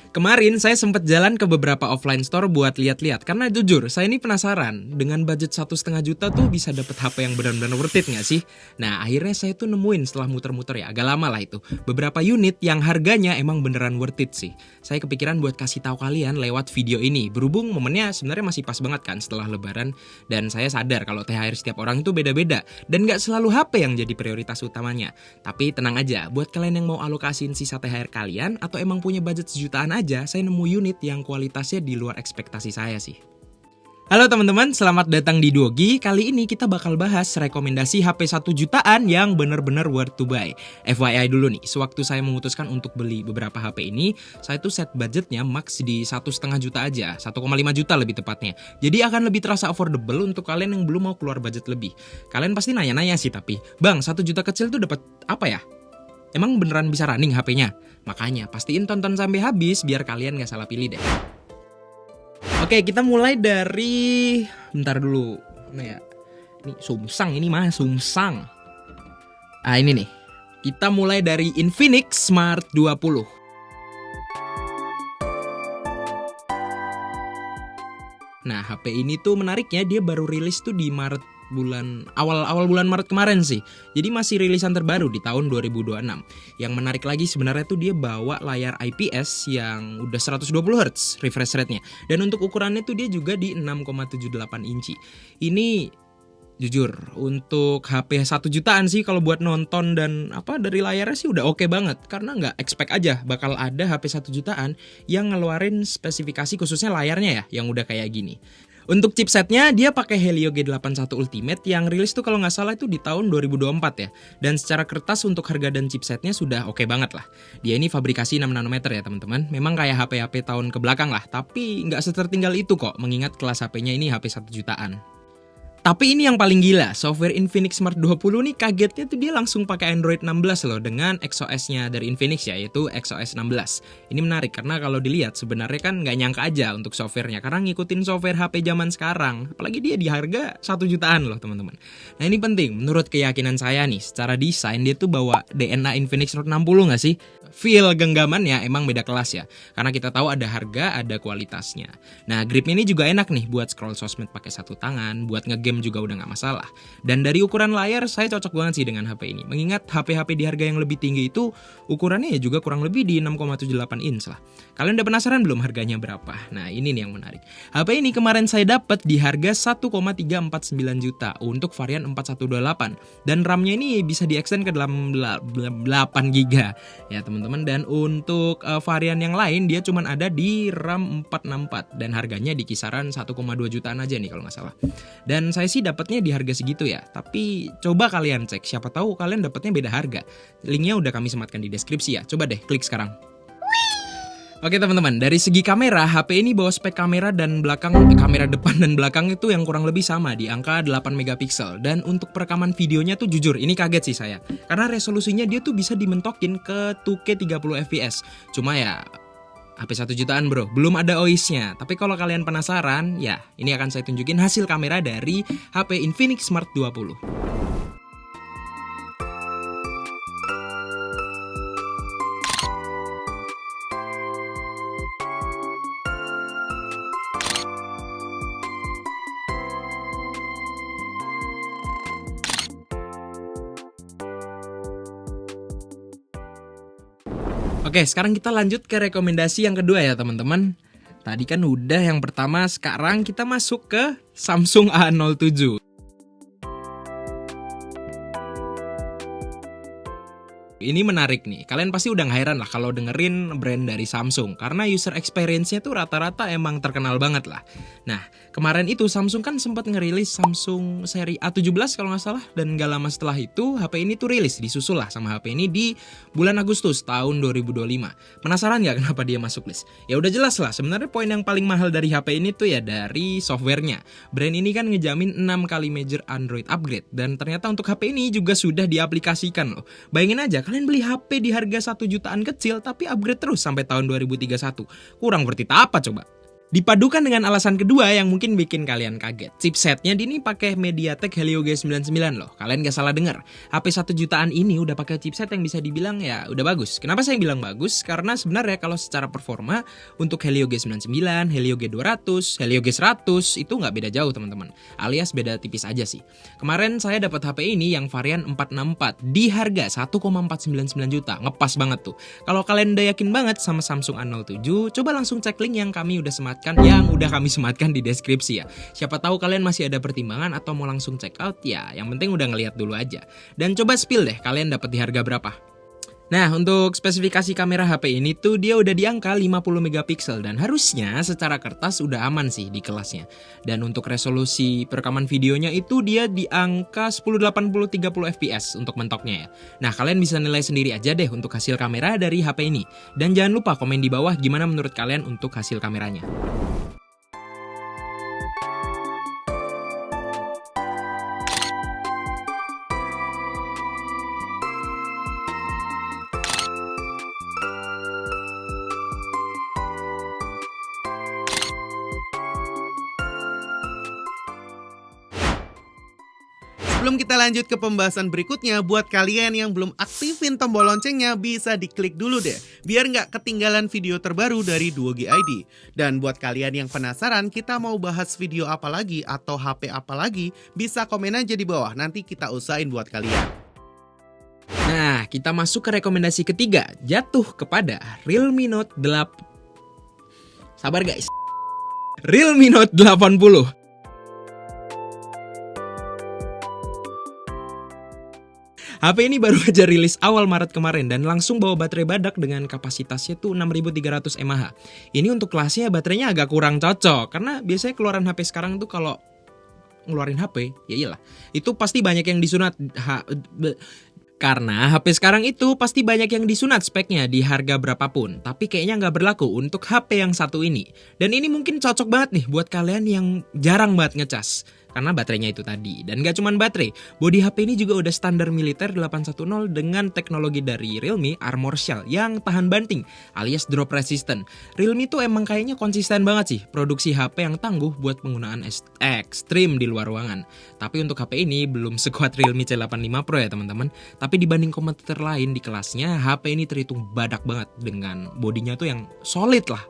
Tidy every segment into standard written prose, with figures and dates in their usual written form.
Kemarin saya sempat jalan ke beberapa offline store buat lihat-lihat karena jujur saya ini penasaran dengan budget 1,5 juta tuh bisa dapet HP yang benar-benar worth it nggak sih? Nah akhirnya saya tuh nemuin setelah muter-muter ya agak lama lah itu beberapa unit yang harganya emang beneran worth it sih. Saya kepikiran buat kasih tahu kalian lewat video ini berhubung momennya sebenarnya masih pas banget kan setelah Lebaran dan saya sadar kalau THR setiap orang itu beda-beda dan nggak selalu HP yang jadi prioritas utamanya. Tapi tenang aja buat kalian yang mau alokasiin sisa THR kalian atau emang punya budget sejutaan aja, saya nemu unit yang kualitasnya di luar ekspektasi saya sih. Halo teman-teman, selamat datang di Duogi. Kali ini kita bakal bahas rekomendasi HP 1 jutaan yang bener-bener worth to buy. FYI dulu nih, sewaktu saya memutuskan untuk beli beberapa HP ini, saya tuh set budgetnya max di 1,5 juta aja, 1,5 juta lebih tepatnya. Jadi akan lebih terasa affordable untuk kalian yang belum mau keluar budget lebih. Kalian pasti nanya-nanya sih tapi, Bang 1 juta kecil tuh dapat apa ya? Emang beneran bisa running HP-nya? Makanya pastiin tonton sampai habis biar kalian gak salah pilih deh. Oke, kita mulai dari... Bentar dulu. Mana ya? Ini Sumsang, ini mah Sumsang. Ah, ini nih. Kita mulai dari Infinix Smart 20. Nah, HP ini tuh menariknya dia baru rilis tuh di awal bulan Maret kemarin sih. Jadi masih rilisan terbaru di tahun 2026. Yang menarik lagi sebenarnya tuh dia bawa layar IPS yang udah 120 Hz refresh rate-nya. Dan untuk ukurannya tuh dia juga di 6,78 inci. Ini jujur untuk HP 1 jutaan sih kalau buat nonton dan dari layarnya sih udah oke banget. Karena nggak expect aja bakal ada HP 1 jutaan yang ngeluarin spesifikasi khususnya layarnya ya yang udah kayak gini. Untuk chipsetnya dia pakai Helio G81 Ultimate yang rilis tuh kalau nggak salah itu di tahun 2024 ya. Dan secara kertas untuk harga dan chipsetnya sudah oke banget lah. Dia ini fabrikasi 6 nanometer ya teman-teman. Memang kayak HP-HP tahun kebelakang lah. Tapi nggak setertinggal itu kok mengingat kelas HP-nya ini HP 1 jutaan. Tapi ini yang paling gila, software Infinix Smart 20 nih kagetnya tuh dia langsung pakai Android 16 loh dengan XOS-nya dari Infinix ya, yaitu XOS 16. Ini menarik karena kalau dilihat sebenarnya kan nggak nyangka aja untuk softwarenya karena ngikutin software HP zaman sekarang. Apalagi dia di harga 1 jutaan loh teman-teman. Nah ini penting, menurut keyakinan saya nih, secara desain dia tuh bawa DNA Infinix Note 60 nggak sih? Feel genggamannya emang beda kelas ya, karena kita tahu ada harga, ada kualitasnya. Nah gripnya ini juga enak nih buat scroll sosmed pakai satu tangan, buat ngegame juga udah nggak masalah. Dan dari ukuran layar saya cocok banget sih dengan HP ini. Mengingat HP-HP di harga yang lebih tinggi itu ukurannya ya juga kurang lebih di 6,78 inch lah. Kalian udah penasaran belum harganya berapa? Nah ini nih yang menarik. HP ini kemarin saya dapat di harga 1,349 juta untuk varian 4128 dan RAM-nya ini bisa di-extend ke dalam 8 GB ya teman-teman. Dan untuk varian yang lain dia cuman ada di RAM 464 dan harganya di kisaran 1,2 jutaan aja nih kalau nggak salah. Dan saya sih dapatnya di harga segitu ya. Tapi coba kalian cek, siapa tahu kalian dapatnya beda harga. Linknya udah kami sematkan di deskripsi ya. Coba deh klik sekarang. Oke teman-teman, dari segi kamera, HP ini bawa spek kamera kamera depan dan belakang itu yang kurang lebih sama di angka 8 megapiksel. Dan untuk perekaman videonya tuh jujur, ini kaget sih saya. Karena resolusinya dia tuh bisa dimentokin ke 2K 30 fps. Cuma ya, HP 1 jutaan bro, belum ada OIS-nya. Tapi kalau kalian penasaran, ya ini akan saya tunjukin hasil kamera dari HP Infinix Smart 20. Oke, sekarang kita lanjut ke rekomendasi yang kedua ya teman-teman. Tadi kan udah yang pertama, sekarang kita masuk ke Samsung A07. Ini menarik nih, kalian pasti udah gak heran lah kalau dengerin brand dari Samsung karena user experience-nya tuh rata-rata emang terkenal banget lah. Nah, kemarin itu Samsung kan sempat ngerilis Samsung seri A17 kalau nggak salah. Dan gak lama setelah itu HP ini tuh rilis, disusul lah sama HP ini di bulan Agustus tahun 2025. Penasaran gak kenapa dia masuk list? Ya udah jelas lah, sebenarnya poin yang paling mahal dari HP ini tuh ya dari softwarenya. Brand ini kan ngejamin 6 kali major Android upgrade. Dan ternyata untuk HP ini juga sudah diaplikasikan loh. Bayangin aja, kalian beli HP di harga 1 jutaan kecil tapi upgrade terus sampai tahun 2031. Kurang worth it apa coba? Dipadukan dengan alasan kedua yang mungkin bikin kalian kaget. Chipsetnya ini pakai MediaTek Helio G99 loh. Kalian gak salah dengar. HP 1 jutaan ini udah pakai chipset yang bisa dibilang ya udah bagus. Kenapa saya bilang bagus? Karena sebenarnya kalau secara performa untuk Helio G99, Helio G200, Helio G100 itu nggak beda jauh teman-teman. Alias beda tipis aja sih. Kemarin saya dapat HP ini yang varian 464 di harga 1,499 juta. Ngepas banget tuh. Kalau kalian udah yakin banget sama Samsung A07, coba langsung cek link yang kami udah kami sematkan di deskripsi ya. Siapa tahu kalian masih ada pertimbangan atau mau langsung check out ya. Yang penting udah ngeliat dulu aja. Dan coba spill deh kalian dapat di harga berapa. Nah, untuk spesifikasi kamera HP ini tuh dia udah di angka 50 megapiksel dan harusnya secara kertas udah aman sih di kelasnya. Dan untuk resolusi perekaman videonya itu dia di angka 1080 30 fps untuk mentoknya ya. Nah, kalian bisa nilai sendiri aja deh untuk hasil kamera dari HP ini. Dan jangan lupa komen di bawah gimana menurut kalian untuk hasil kameranya. Sebelum kita lanjut ke pembahasan berikutnya, buat kalian yang belum aktifin tombol loncengnya, bisa diklik dulu deh, biar nggak ketinggalan video terbaru dari Duogi ID. Dan buat kalian yang penasaran kita mau bahas video apa lagi atau HP apa lagi, bisa komen aja di bawah, nanti kita usahain buat kalian. Nah, kita masuk ke rekomendasi ketiga, jatuh kepada Realme Note 8. Sabar guys. Realme Note 80. HP ini baru aja rilis awal Maret kemarin dan langsung bawa baterai badak dengan kapasitasnya tuh 6300 mAh. Ini untuk kelasnya baterainya agak kurang cocok karena biasanya keluaran HP sekarang tuh kalau ngeluarin HP, ya iyalah, itu pasti banyak yang disunat. Karena HP sekarang itu pasti banyak yang disunat speknya di harga berapapun. Tapi kayaknya nggak berlaku untuk HP yang satu ini. Dan ini mungkin cocok banget nih buat kalian yang jarang banget ngecas. Karena baterainya itu tadi. Dan gak cuman baterai, bodi HP ini juga udah standar militer 810 dengan teknologi dari Realme Armor Shell yang tahan banting alias drop resistant. Realme tuh emang kayaknya konsisten banget sih produksi HP yang tangguh buat penggunaan ekstrim di luar ruangan. Tapi untuk HP ini belum sekuat Realme C85 Pro ya teman-teman. Tapi dibanding kompetitor lain di kelasnya, HP ini terhitung badak banget dengan bodinya tuh yang solid lah.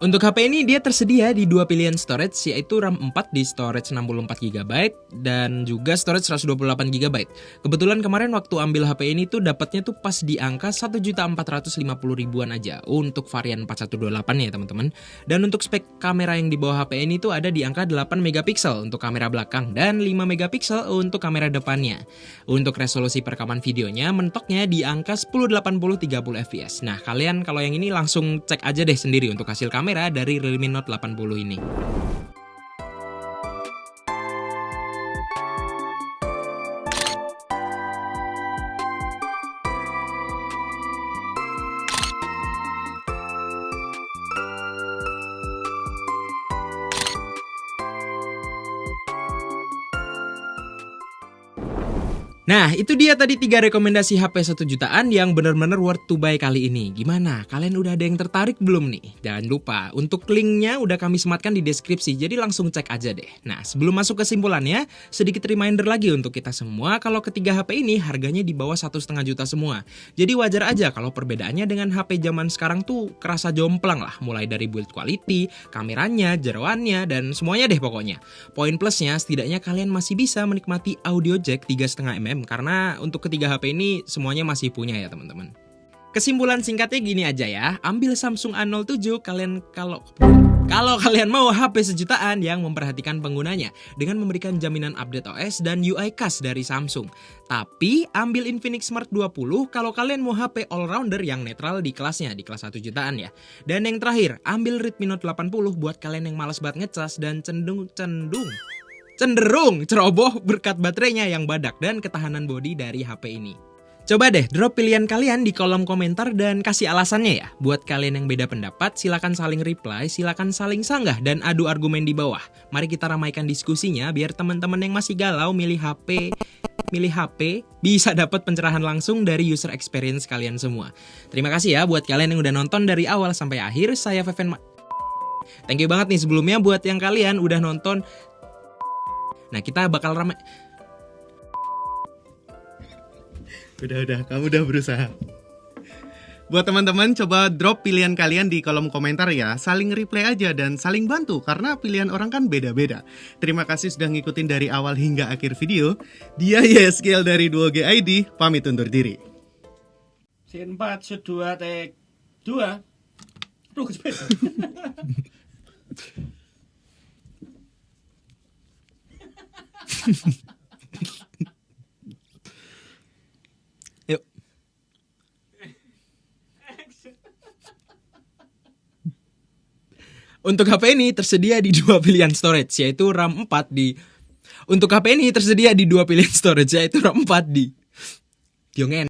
Untuk HP ini dia tersedia di dua pilihan storage, yaitu RAM 4 di storage 64GB dan juga storage 128GB. Kebetulan kemarin waktu ambil HP ini tuh dapatnya tuh pas di angka 1.450.000-an aja untuk varian 4128 ya teman-teman. Dan untuk spek kamera yang di bawah HP ini tuh ada di angka 8MP untuk kamera belakang dan 5MP untuk kamera depannya. Untuk resolusi perekaman videonya mentoknya di angka 1080 30 fps. Nah, kalian kalau yang ini langsung cek aja deh sendiri untuk hasil kamera dari Realme Note 80 ini. Nah, itu dia tadi 3 rekomendasi HP 1 jutaan yang benar-benar worth to buy kali ini. Gimana? Kalian udah ada yang tertarik belum nih? Jangan lupa, untuk linknya udah kami sematkan di deskripsi, jadi langsung cek aja deh. Nah, sebelum masuk kesimpulannya, sedikit reminder lagi untuk kita semua kalau ketiga HP ini harganya di bawah 1,5 juta semua. Jadi wajar aja kalau perbedaannya dengan HP zaman sekarang tuh kerasa jomplang lah, mulai dari build quality, kameranya, jeroannya, dan semuanya deh pokoknya. Poin plusnya, setidaknya kalian masih bisa menikmati audio jack 3,5 mm karena untuk ketiga HP ini semuanya masih punya ya teman-teman. Kesimpulan singkatnya gini aja ya, ambil Samsung A07 kalian kalau kalian mau HP sejutaan yang memperhatikan penggunanya dengan memberikan jaminan update OS dan UI khas dari Samsung. Tapi ambil Infinix Smart 20 kalau kalian mau HP all-rounder yang netral di kelasnya, di kelas 1 jutaan ya. Dan yang terakhir, ambil Redmi Note 80 buat kalian yang malas banget ngecas dan cenderung ceroboh berkat baterainya yang badak dan ketahanan bodi dari HP ini. Coba deh drop pilihan kalian di kolom komentar dan kasih alasannya ya. Buat kalian yang beda pendapat, silakan saling reply, silakan saling sanggah dan adu argumen di bawah. Mari kita ramaikan diskusinya biar teman-teman yang masih galau milih HP bisa dapat pencerahan langsung dari user experience kalian semua. Terima kasih ya buat kalian yang udah nonton dari awal sampai akhir. Saya Feven Thank you banget nih sebelumnya buat yang kalian udah nonton. Nah, kita bakal ramai. Udah, kamu udah berusaha. Buat teman-teman, coba drop pilihan kalian di kolom komentar ya. Saling replay aja dan saling bantu, karena pilihan orang kan beda-beda. Terima kasih sudah ngikutin dari awal hingga akhir video. Dia Yeskel dari 2G ID, pamit undur diri. Scene 4, shoot 2, take 2. Aduh, kecepet. Yuk. Untuk HP ini tersedia di 2 pilihan storage, yaitu RAM 4 di. Untuk HP ini tersedia di 2 pilihan storage, yaitu RAM 4 di. Yongen.